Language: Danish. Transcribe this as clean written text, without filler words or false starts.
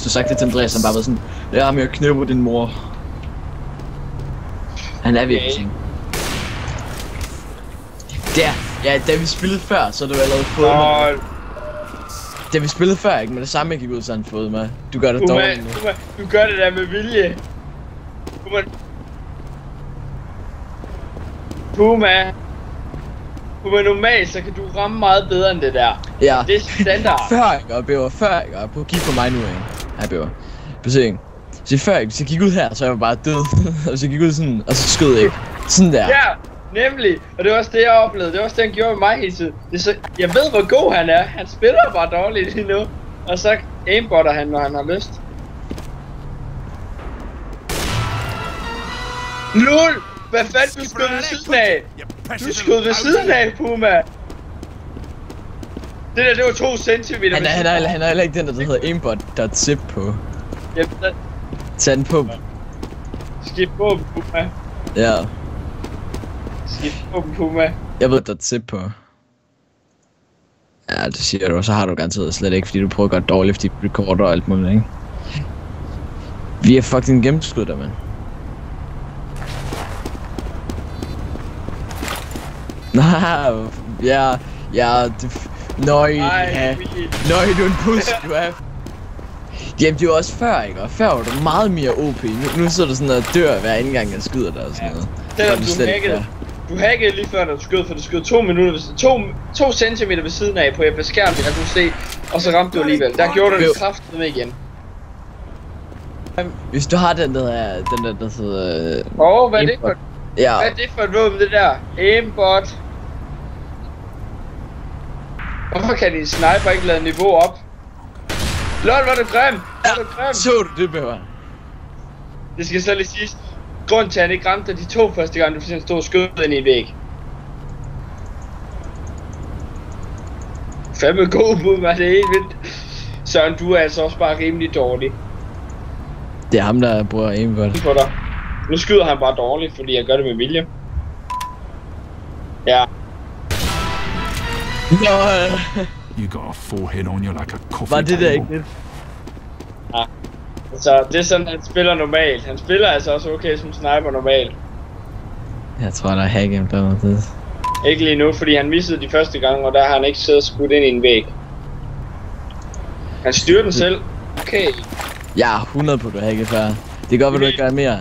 du sagt det til Andreas, han bare var sådan, lad mig at knæppe din mor. Han er virkelig ting. Ja, da vi spillede før, så er du allerede fået med. Da vi spillede før, ikke? Men det samme jeg gik ud, så han fået med. Du gør det dårligt nu. Du gør det der med vilje. Puma, normalt så kan du ramme meget bedre end det der. Ja. Det er standard. Før ikke, og Bæver, før ikke, og prøv at kigge på mig nu, ikke? Hej Bæver. Se, så før ikke, så jeg gik ud her, så jeg var bare død. Og så jeg gik ud sådan, og så skød jeg ikke. Sådan der. Ja, nemlig. Og det var også det jeg oplevede. Det var også det han gjorde med mig hele tiden. Jeg ved hvor god han er. Han spiller bare dårligt lige nu. Og så aimbotter han, når han har lyst. LOL! Hvad fanden, du skød ved siden af? Du skød ved siden af, Puma! Det var 2 centimeter. Han har heller ikke den der hedder aimbot.zip på. Tag den på. Skib på, Puma. Ja. Skib på, Puma. Jeg ved .zip på. Ja, det siger du, så har du garanteret slet ikke, fordi du prøver at gøre dårligt, fordi du recorder og alt muligt, ikke? Vi er fucking gennemskud der, mand. Nej, nøj, du er en pussy, du er. Jamen, det var også før, ikke? Og før var du meget mere OP. Nu sidder du sådan og dør hver anden gang, jeg skyder dig og sådan noget. Selvom du hackede lige før, da du skød, for du skød 2 minutter, 2 centimeter ved siden af på skærmen, jeg kunne se, og så ramte du alligevel. Der gjorde du det kraftigt med igen. Hvis du har den der hedder... hvad er det for? Ja. Hvad er det for et våben, det der? Aimbot. Hvorfor kan din sniper ikke lade niveau op? LOL, var du grim! Så du det, Bæver? Det skal så lige siges. Grunden til at han ikke ramte de 2 første gang, du for stod og skød ind i en væg. Fandme god bud, man. Det er helt vildt. Søren, du er altså også bare rimelig dårlig. Det er ham, der bruger aimbot. Nu skyder han bare dårligt, fordi jeg gør det med vilje. Ja. Var det der ikke det? Ja. Altså, det er sådan, han spiller normalt. Han spiller altså også okay som sniper normalt. Jeg tror, der er hack der noget. Ikke lige nu, fordi han missede de første gange, og der har han ikke siddet og skudt ind i en væg. Han styrer den selv. Okay. Ja, 100 på du hacket før. Det gør, hvad du ikke gør mere.